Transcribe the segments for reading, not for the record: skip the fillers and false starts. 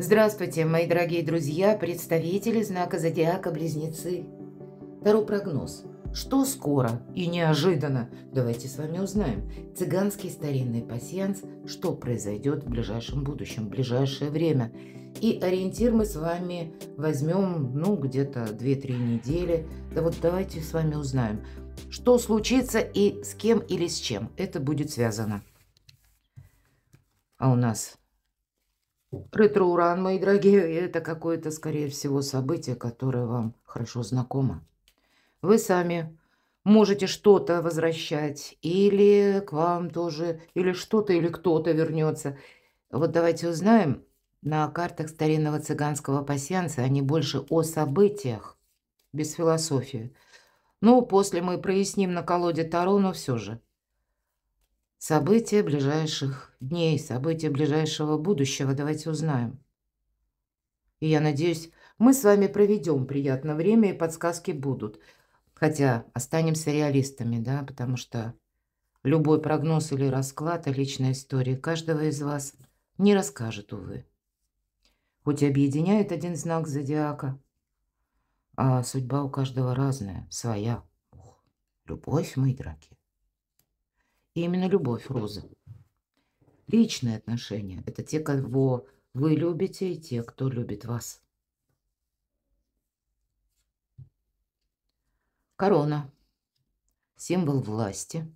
Здравствуйте, мои дорогие друзья, представители знака зодиака Близнецы. Таро прогноз. Что скоро и неожиданно? Давайте с вами узнаем. Цыганский старинный пасьянс. Что произойдет в ближайшем будущем, в ближайшее время? И ориентир мы с вами возьмем, где-то 2-3 недели. Да вот давайте с вами узнаем, что случится и с кем или с чем это будет связано. А у нас ретро-уран, мои дорогие, это какое-то, скорее всего, событие, которое вам хорошо знакомо. Вы сами можете что-то возвращать, или к вам тоже, или что-то, или кто-то вернется. Вот давайте узнаем. На картах старинного цыганского пасьянса они больше о событиях, без философии. Ну, после мы проясним на колоде Таро, но все же. События ближайших дней, события ближайшего будущего. Давайте узнаем. И я надеюсь, мы с вами проведем приятное время, и подсказки будут. Хотя останемся реалистами, да, потому что любой прогноз или расклад о личной истории каждого из вас не расскажет, увы. Хоть и объединяет один знак зодиака, а судьба у каждого разная, своя. Ух, любовь, мои дорогие. И именно любовь, Роза. Личные отношения – это те, кого вы любите, и те, кто любит вас. Корона. Символ власти.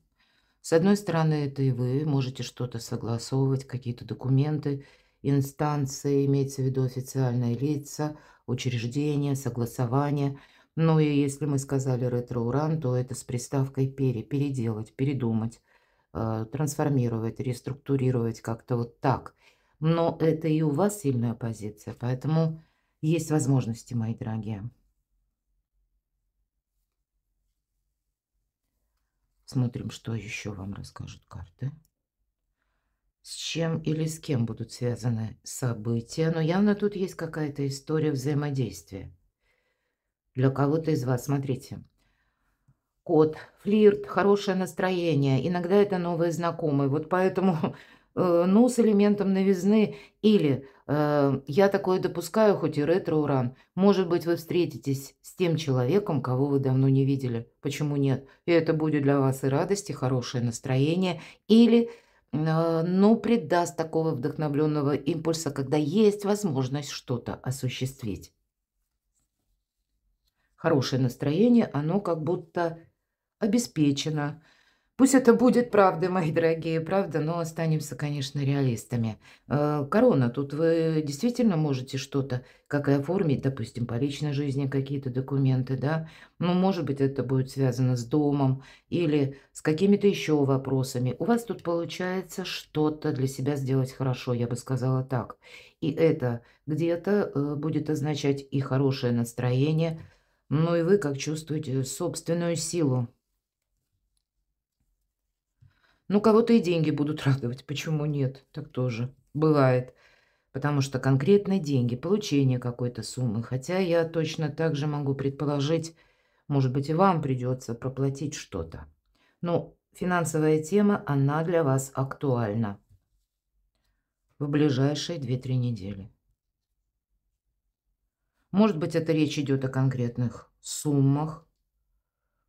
С одной стороны, это и вы можете что-то согласовывать, какие-то документы, инстанции, имеется в виду официальные лица, учреждения, согласования. Ну и если мы сказали ретро-уран, то это с приставкой переделать, передумать, трансформировать, реструктурировать как-то вот так. Но это и у вас сильная позиция, поэтому есть возможности, мои дорогие. Смотрим, что еще вам расскажут карты. С чем или с кем будут связаны события, но явно тут есть какая-то история взаимодействия. Для кого-то из вас, смотрите, кот, флирт, хорошее настроение, иногда это новые знакомые, вот поэтому, ну, с элементом новизны, или я такое допускаю, хоть и ретро-уран, может быть, вы встретитесь с тем человеком, кого вы давно не видели, почему нет? И это будет для вас и радость, и хорошее настроение, или ну, придаст такого вдохновленного импульса, когда есть возможность что-то осуществить. Хорошее настроение, оно как будто обеспечено. Пусть это будет правдой, мои дорогие, правда, но останемся, конечно, реалистами. Корона, тут вы действительно можете что-то, как и оформить, допустим, по личной жизни какие-то документы, да? Ну, может быть, это будет связано с домом или с какими-то еще вопросами. У вас тут получается что-то для себя сделать хорошо, я бы сказала так. И это где-то будет означать и хорошее настроение, ну и вы как чувствуете собственную силу. Ну, кого-то и деньги будут радовать. Почему нет? Так тоже бывает. Потому что конкретные деньги, получение какой-то суммы. Хотя я точно так же могу предположить, может быть, и вам придется проплатить что-то. Но финансовая тема, она для вас актуальна в ближайшие 2-3 недели. Может быть, это речь идет о конкретных суммах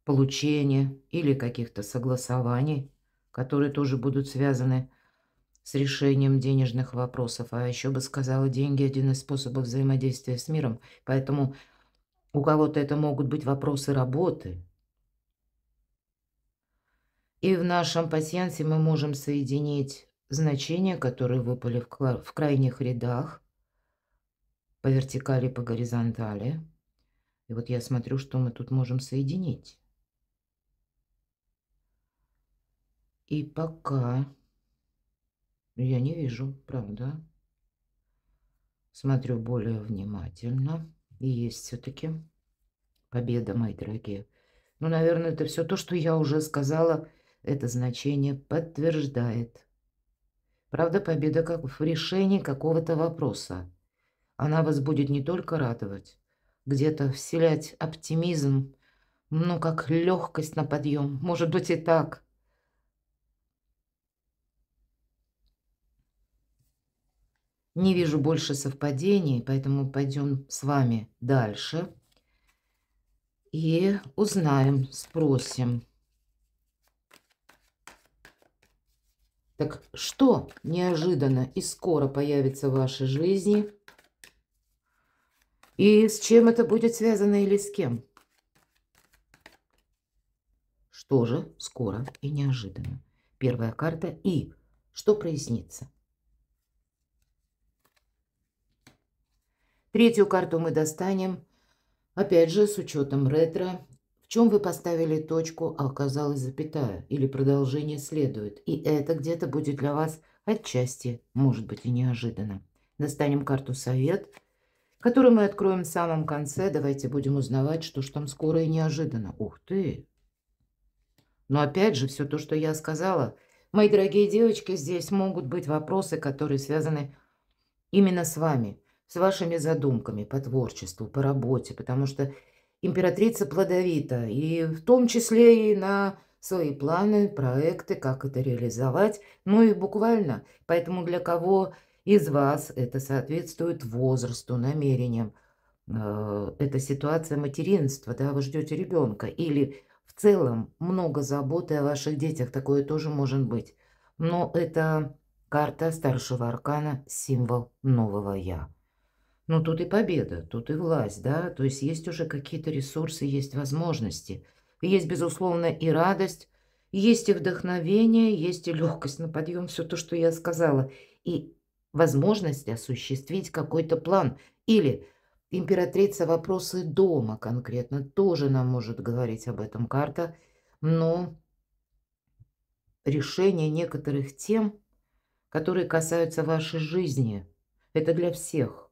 получения или каких-то согласований, которые тоже будут связаны с решением денежных вопросов. А еще бы сказала, деньги – один из способов взаимодействия с миром. Поэтому у кого-то это могут быть вопросы работы. И в нашем пасьянсе мы можем соединить значения, которые выпали в крайних рядах, по вертикали, по горизонтали. И вот я смотрю, что мы тут можем соединить. И пока я не вижу, правда. Смотрю более внимательно. И есть все-таки победа, мои дорогие. Ну, наверное, это все то, что я уже сказала, это значение подтверждает. Правда, победа как в решении какого-то вопроса. Она вас будет не только радовать, где-то вселять оптимизм, ну, как легкость на подъем. Может быть и так. Не вижу больше совпадений, поэтому пойдем с вами дальше и узнаем, спросим. Так что неожиданно и скоро появится в вашей жизни? И с чем это будет связано или с кем? Что же скоро и неожиданно? Первая карта. И что прояснится? Третью карту мы достанем, опять же, с учетом ретро. В чем вы поставили точку, а оказалась запятая, или продолжение следует. И это где-то будет для вас отчасти, может быть, и неожиданно. Достанем карту «Совет», которую мы откроем в самом конце. Давайте будем узнавать, что ж там скоро и неожиданно. Ух ты! Но опять же, все то, что я сказала, мои дорогие девочки, здесь могут быть вопросы, которые связаны именно с вами, с вашими задумками по творчеству, по работе, потому что императрица плодовита, и в том числе и на свои планы, проекты, как это реализовать, ну и буквально. Поэтому для кого из вас это соответствует возрасту, намерениям, это ситуация материнства, да, вы ждете ребенка, или в целом много заботы о ваших детях, такое тоже может быть. Но это карта старшего аркана, символ нового «Я». Ну, тут и победа, тут и власть, да, то есть есть уже какие-то ресурсы, есть возможности. Есть, безусловно, и радость, есть и вдохновение, есть и легкость на подъем, все то, что я сказала. И возможность осуществить какой-то план. Или императрица вопросы дома конкретно тоже нам может говорить об этом карта, но решение некоторых тем, которые касаются вашей жизни, это для всех,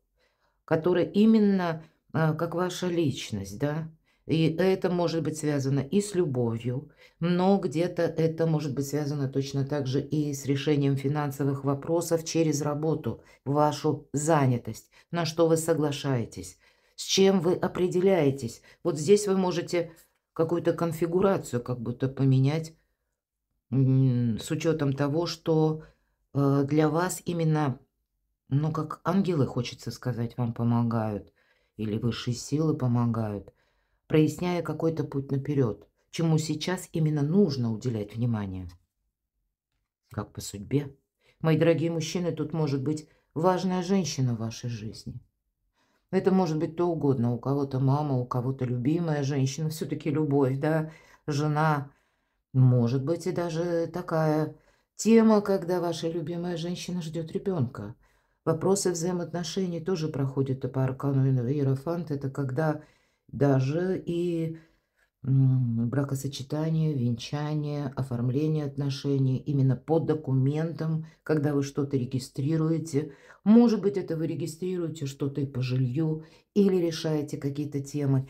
которые именно как ваша личность, да. И это может быть связано и с любовью, но где-то это может быть связано точно так же и с решением финансовых вопросов через работу, вашу занятость, на что вы соглашаетесь, с чем вы определяетесь. Вот здесь вы можете какую-то конфигурацию как будто поменять с учетом того, что для вас именно, ну, как ангелы, хочется сказать, вам помогают, или высшие силы помогают, проясняя какой-то путь наперед, чему сейчас именно нужно уделять внимание, как по судьбе. Мои дорогие мужчины, тут может быть важная женщина в вашей жизни. Это может быть то угодно. У кого-то мама, у кого-то любимая женщина. Все-таки любовь, да, жена. Может быть и даже такая тема, когда ваша любимая женщина ждет ребенка. Вопросы взаимоотношений тоже проходят и по аркану Иерофант. Это когда даже и бракосочетание, венчание, оформление отношений именно по документам, когда вы что-то регистрируете. Может быть, это вы регистрируете что-то и по жилью или решаете какие-то темы.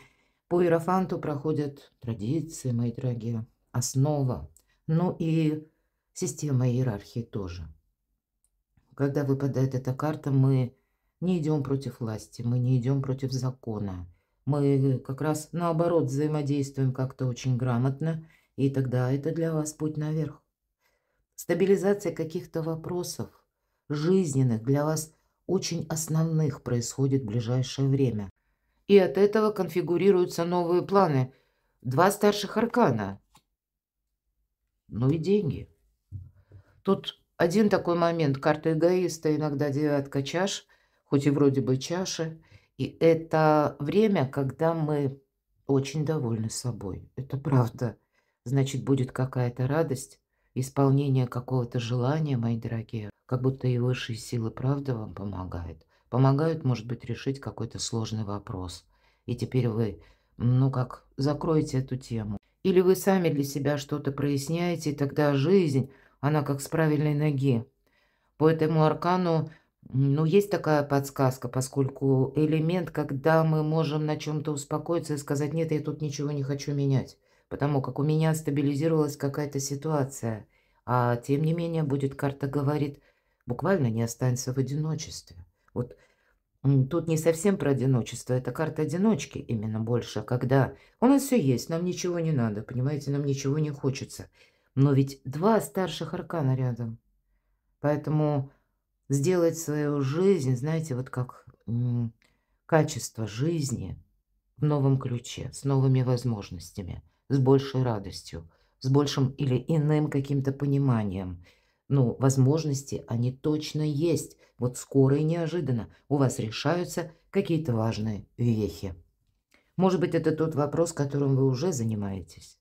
По Иерофанту проходят традиции, мои дорогие, основа, ну и система иерархии тоже. Когда выпадает эта карта, мы не идем против власти, мы не идем против закона. Мы как раз наоборот взаимодействуем как-то очень грамотно, и тогда это для вас путь наверх. Стабилизация каких-то вопросов жизненных для вас очень основных происходит в ближайшее время. И от этого конфигурируются новые планы. Два старших аркана. Ну и деньги. Тут один такой момент. Карта эгоиста, иногда девятка чаш, хоть и вроде бы чаши. И это время, когда мы очень довольны собой. Это правда. Значит, будет какая-то радость, исполнение какого-то желания, мои дорогие. Как будто и высшие силы, правда, вам помогают. Помогают, может быть, решить какой-то сложный вопрос. И теперь вы, ну как, закроете эту тему. Или вы сами для себя что-то проясняете, и тогда жизнь, она как с правильной ноги. По этому аркану, ну, есть такая подсказка, поскольку элемент, когда мы можем на чем-то успокоиться и сказать: нет, я тут ничего не хочу менять, потому как у меня стабилизировалась какая-то ситуация. А тем не менее, будет карта говорит, буквально не останься в одиночестве. Вот тут не совсем про одиночество, это карта одиночки именно больше, когда у нас все есть, нам ничего не надо, понимаете, нам ничего не хочется. Но ведь два старших аркана рядом. Поэтому сделать свою жизнь, знаете, вот как качество жизни в новом ключе, с новыми возможностями, с большей радостью, с большим или иным каким-то пониманием. Ну, возможности, они точно есть. Вот скоро и неожиданно у вас решаются какие-то важные вехи. Может быть, это тот вопрос, которым вы уже занимаетесь,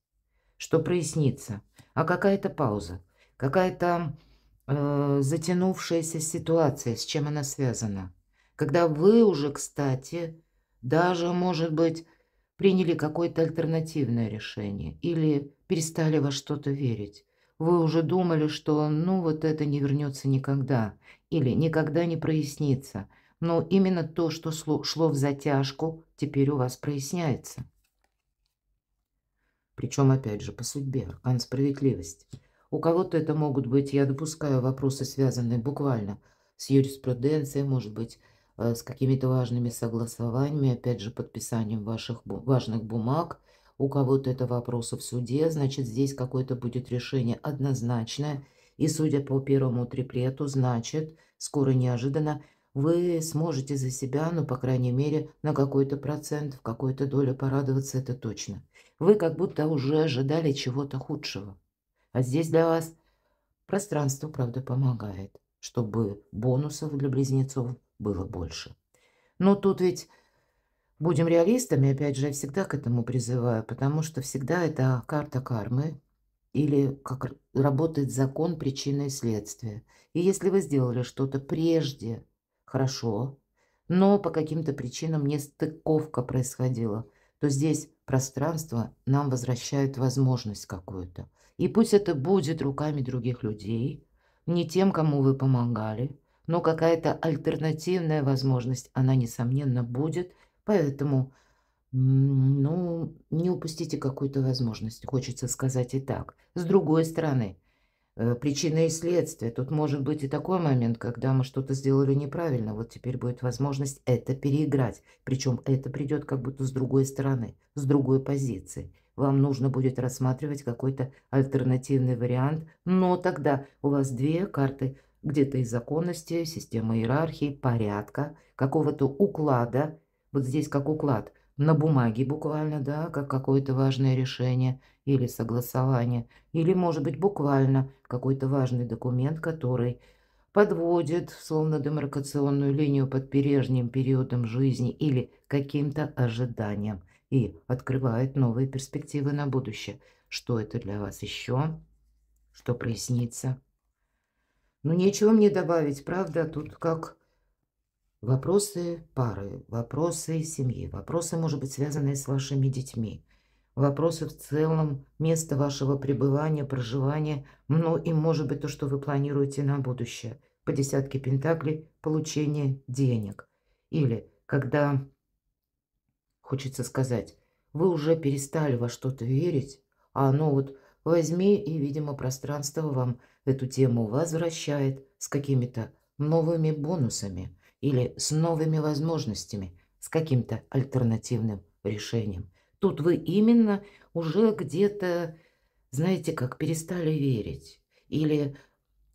что прояснится, а какая-то пауза, какая-то затянувшаяся ситуация, с чем она связана. Когда вы уже, кстати, даже, может быть, приняли какое-то альтернативное решение или перестали во что-то верить. Вы уже думали, что ну вот это не вернется никогда или никогда не прояснится. Но именно то, что шло в затяжку, теперь у вас проясняется. Причем, опять же, по судьбе, аркан справедливости. У кого-то это могут быть, я допускаю, вопросы, связанные буквально с юриспруденцией, может быть, с какими-то важными согласованиями, опять же, подписанием ваших важных бумаг. У кого-то это вопросы в суде, значит, здесь какое-то будет решение однозначное. И судя по первому триплету, значит, скоро неожиданно вы сможете за себя, ну, по крайней мере, на какой-то процент, в какой-то доле порадоваться, это точно. Вы как будто уже ожидали чего-то худшего. А здесь для вас пространство, правда, помогает, чтобы бонусов для близнецов было больше. Но тут ведь будем реалистами, опять же, я всегда к этому призываю, потому что всегда это карта кармы или как работает закон причины и следствия. И если вы сделали что-то прежде хорошо, но по каким-то причинам нестыковка происходила, то здесь пространство нам возвращает возможность какую-то. И пусть это будет руками других людей, не тем, кому вы помогали, но какая-то альтернативная возможность, она, несомненно, будет. Поэтому, ну, не упустите какую-то возможность, хочется сказать и так. С другой стороны, причина и следствие. Тут может быть и такой момент, когда мы что-то сделали неправильно. Вот теперь будет возможность это переиграть. Причем это придет как будто с другой стороны, с другой позиции. Вам нужно будет рассматривать какой-то альтернативный вариант, но тогда у вас две карты где-то из законности, системы иерархии, порядка, какого-то уклада. Вот здесь как уклад на бумаге буквально, да, как какое-то важное решение или согласование. Или, может быть, буквально какой-то важный документ, который подводит словно демаркационную линию под прежним периодом жизни или каким-то ожиданием и открывает новые перспективы на будущее. Что это для вас еще? Что прояснится? Ну, нечего мне добавить, правда? Тут как вопросы пары, вопросы семьи, вопросы, может быть, связанные с вашими детьми. Вопросы в целом, место вашего пребывания, проживания, ну и, может быть, то, что вы планируете на будущее. По десятке пентаклей получение денег. Или когда, хочется сказать, вы уже перестали во что-то верить, а оно вот возьми и, видимо, пространство вам эту тему возвращает с какими-то новыми бонусами или с новыми возможностями, с каким-то альтернативным решением. Тут вы именно уже где-то, знаете, как перестали верить или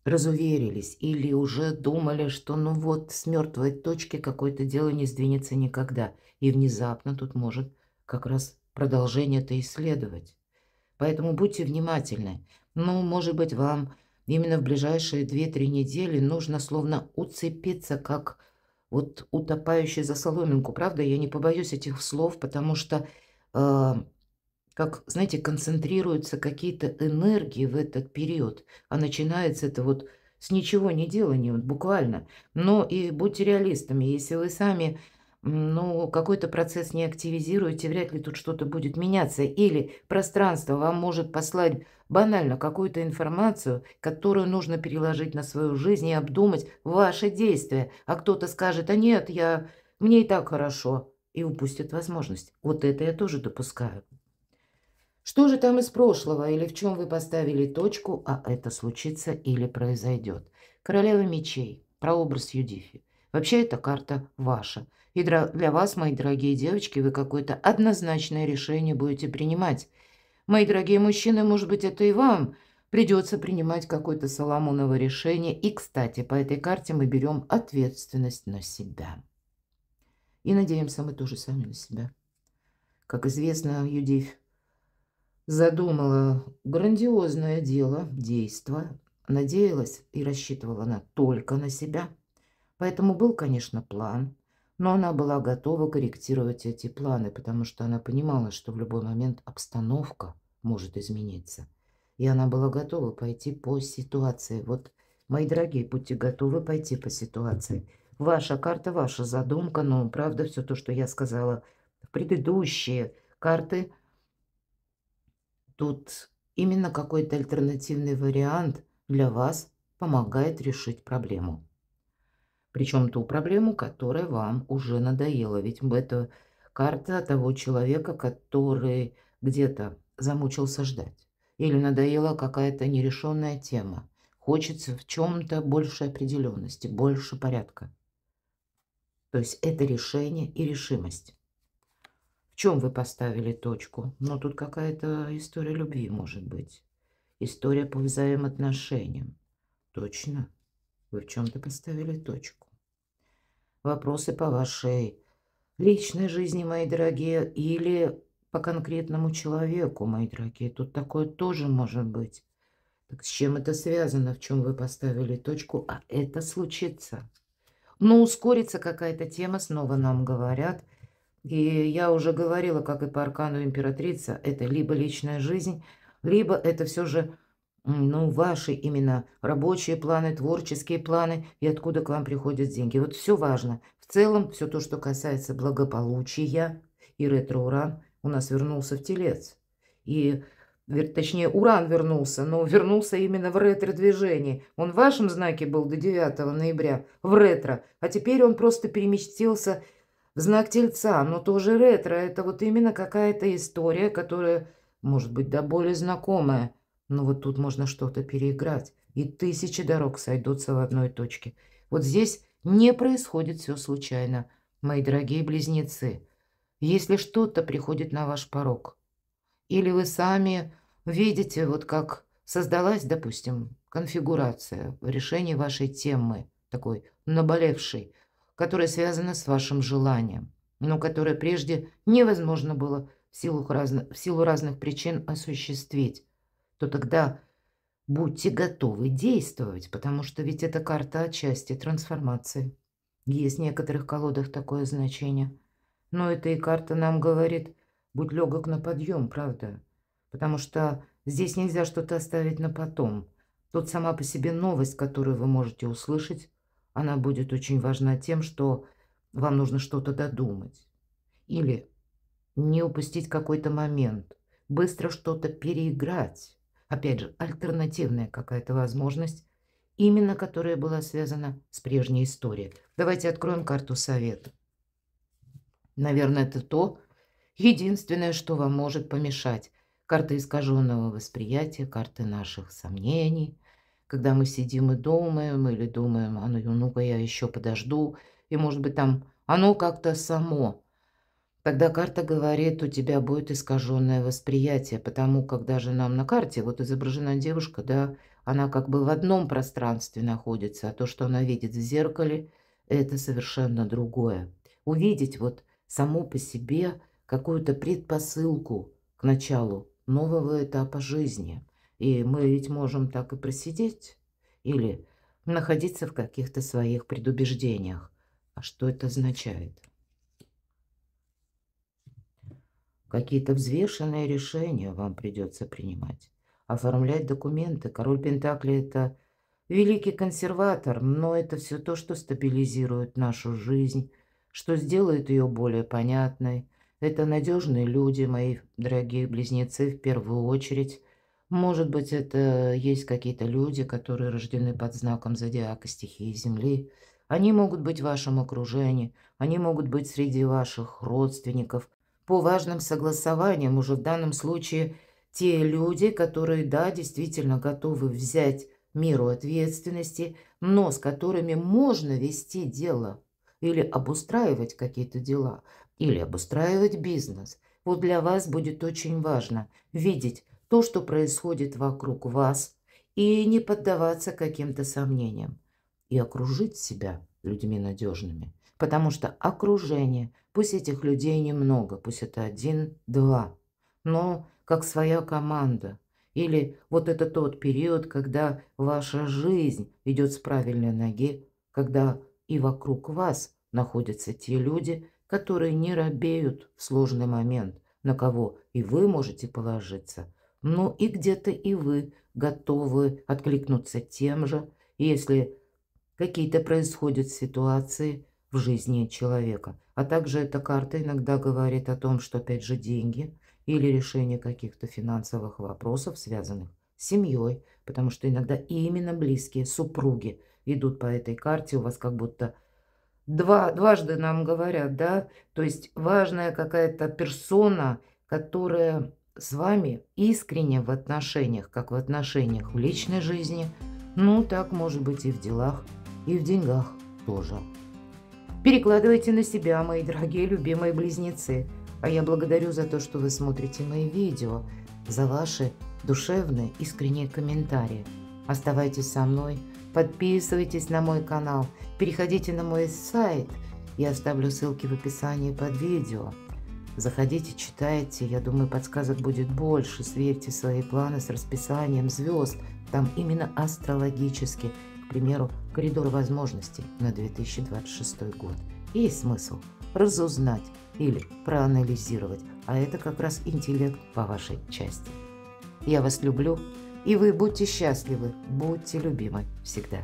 разуверились, или уже думали, что ну вот с мертвой точки какое-то дело не сдвинется никогда. И внезапно тут может как раз продолжение это исследовать. Поэтому будьте внимательны. Ну, может быть, вам именно в ближайшие 2-3 недели нужно словно уцепиться, как вот утопающий за соломинку. Правда, я не побоюсь этих слов, потому что, как, знаете, концентрируются какие-то энергии в этот период. А начинается это вот с ничего не делания, вот буквально. Но и будьте реалистами, если вы сами ну, какой-то процесс не активизируете, вряд ли тут что-то будет меняться. Или пространство вам может послать банально какую-то информацию, которую нужно переложить на свою жизнь и обдумать ваши действия. А кто-то скажет, а нет, мне и так хорошо, и упустит возможность. Вот это я тоже допускаю. Что же там из прошлого, или в чем вы поставили точку, а это случится или произойдет? Королева мечей, прообраз Юдифи. Вообще эта карта ваша. И для вас, мои дорогие девочки, вы какое-то однозначное решение будете принимать. Мои дорогие мужчины, может быть, это и вам Придется принимать какое-то соломоново решение. И, кстати, по этой карте мы берем ответственность на себя. И надеемся мы тоже сами на себя. Как известно, Юдивь задумала грандиозное дело, действо, надеялась и рассчитывала она только на себя. Поэтому был, конечно, план, но она была готова корректировать эти планы, потому что она понимала, что в любой момент обстановка может измениться. И она была готова пойти по ситуации. Вот, мои дорогие, будьте готовы пойти по ситуации. Ваша карта, ваша задумка, но, правда, все то, что я сказала в предыдущие карты, тут именно какой-то альтернативный вариант для вас помогает решить проблему. Причем ту проблему, которая вам уже надоела. Ведь это карта того человека, который где-то замучился ждать. Или надоела какая-то нерешенная тема. Хочется в чем-то больше определенности, больше порядка. То есть это решение и решимость. В чем вы поставили точку? Ну, тут какая-то история любви может быть. История по взаимоотношениям. Точно. Вы в чем-то поставили точку. Вопросы по вашей личной жизни, мои дорогие, или по конкретному человеку, мои дорогие. Тут такое тоже может быть. Так с чем это связано, в чем вы поставили точку, а это случится. Но ускорится какая-то тема, снова нам говорят. И я уже говорила, как и по аркану императрица, это либо личная жизнь, либо это все же, ну, ваши именно рабочие планы, творческие планы, и откуда к вам приходят деньги. Вот все важно. В целом, все то, что касается благополучия, и ретро-уран у нас вернулся в Телец. И, точнее, уран вернулся, но вернулся именно в ретро-движении. Он в вашем знаке был до 9 ноября, в ретро, а теперь он просто переместился в знак Тельца, но тоже ретро. Это вот именно какая-то история, которая может быть да более знакомая. Но вот тут можно что-то переиграть. И тысячи дорог сойдутся в одной точке. Вот здесь не происходит все случайно, мои дорогие близнецы. Если что-то приходит на ваш порог, или вы сами видите, вот как создалась, допустим, конфигурация в решении вашей темы, такой наболевшей, которая связана с вашим желанием, но которое прежде невозможно было в силу разных причин осуществить, то тогда будьте готовы действовать, потому что ведь это карта отчасти трансформации. Есть в некоторых колодах такое значение. Но эта и карта нам говорит, будь легок на подъем, правда? Потому что здесь нельзя что-то оставить на потом. Тут сама по себе новость, которую вы можете услышать, она будет очень важна тем, что вам нужно что-то додумать. Или не упустить какой-то момент, быстро что-то переиграть. Опять же, альтернативная какая-то возможность, именно которая была связана с прежней историей. Давайте откроем карту совета. Наверное, это то единственное, что вам может помешать. Карта искаженного восприятия, карты наших сомнений. Когда мы сидим и думаем, или думаем, а ну-ка я еще подожду, и может быть там оно как-то само. Тогда карта говорит, у тебя будет искаженное восприятие, потому как даже нам на карте вот изображена девушка, да, она как бы в одном пространстве находится, а то, что она видит в зеркале, это совершенно другое. Увидеть вот само по себе какую-то предпосылку к началу нового этапа жизни. И мы ведь можем так и просидеть или находиться в каких-то своих предубеждениях. А что это означает? Какие-то взвешенные решения вам придется принимать. Оформлять документы. Король Пентаклей – это великий консерватор, но это все то, что стабилизирует нашу жизнь, что сделает ее более понятной. Это надежные люди, мои дорогие близнецы, в первую очередь. Может быть, это есть какие-то люди, которые рождены под знаком зодиака стихии Земли. Они могут быть в вашем окружении, они могут быть среди ваших родственников. По важным согласованиям уже в данном случае те люди, которые, да, действительно готовы взять меру ответственности, но с которыми можно вести дело или обустраивать какие-то дела, или обустраивать бизнес. Вот для вас будет очень важно видеть то, что происходит вокруг вас, и не поддаваться каким-то сомнениям. И окружить себя людьми надежными. Потому что окружение, пусть этих людей немного, пусть это 1-2, но как своя команда. Или вот это тот период, когда ваша жизнь идет с правильной ноги, когда и вокруг вас находятся те люди, которые не робеют в сложный момент, на кого и вы можете положиться. Ну и где-то и вы готовы откликнуться тем же, если какие-то происходят ситуации в жизни человека. А также эта карта иногда говорит о том, что опять же деньги или решение каких-то финансовых вопросов, связанных с семьей, потому что иногда именно близкие супруги идут по этой карте, у вас как будто дважды нам говорят, да, то есть важная какая-то персона, которая с вами искренне в отношениях, как в отношениях в личной жизни, ну так может быть и в делах, и в деньгах тоже. Перекладывайте на себя, мои дорогие любимые близнецы. А я благодарю за то, что вы смотрите мои видео, за ваши душевные, искренние комментарии. Оставайтесь со мной, подписывайтесь на мой канал, переходите на мой сайт. Я оставлю ссылки в описании под видео. Заходите, читайте, я думаю, подсказок будет больше. Сверьте свои планы с расписанием звезд. Там именно астрологически, к примеру, коридор возможностей на 2026 год. Есть смысл разузнать или проанализировать, а это как раз интеллект по вашей части. Я вас люблю, и вы будьте счастливы, будьте любимы всегда.